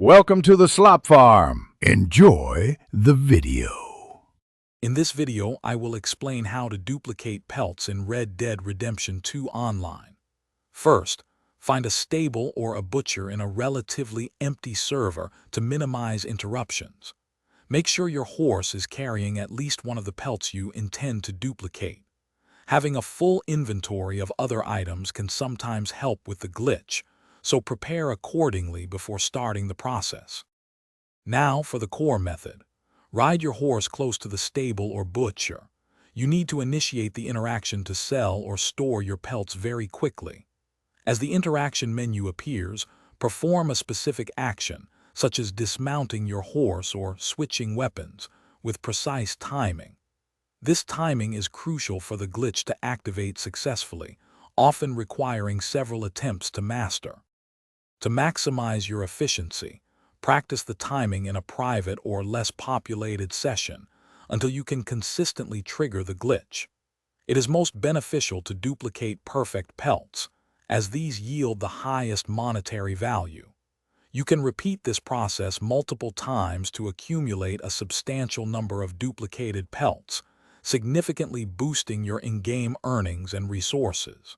Welcome to the Slop Farm. Enjoy the video. In this video, I will explain how to duplicate pelts in Red Dead Redemption 2 Online. First, find a stable or a butcher in a relatively empty server to minimize interruptions. Make sure your horse is carrying at least one of the pelts you intend to duplicate. Having a full inventory of other items can sometimes help with the glitch, so prepare accordingly before starting the process. Now for the core method. Ride your horse close to the stable or butcher. You need to initiate the interaction to sell or store your pelts very quickly. As the interaction menu appears, perform a specific action, such as dismounting your horse or switching weapons, with precise timing. This timing is crucial for the glitch to activate successfully, often requiring several attempts to master. To maximize your efficiency, practice the timing in a private or less populated session until you can consistently trigger the glitch. It is most beneficial to duplicate perfect pelts, as these yield the highest monetary value. You can repeat this process multiple times to accumulate a substantial number of duplicated pelts, significantly boosting your in-game earnings and resources.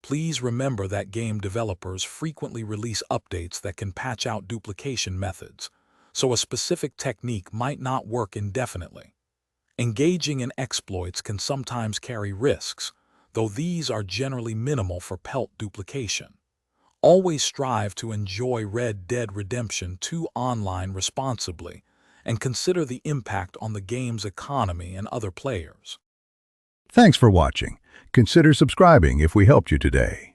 Please remember that game developers frequently release updates that can patch out duplication methods, so a specific technique might not work indefinitely. Engaging in exploits can sometimes carry risks, though these are generally minimal for pelt duplication. Always strive to enjoy Red Dead Redemption 2 Online responsibly and consider the impact on the game's economy and other players. Thanks for watching. Consider subscribing if we helped you today.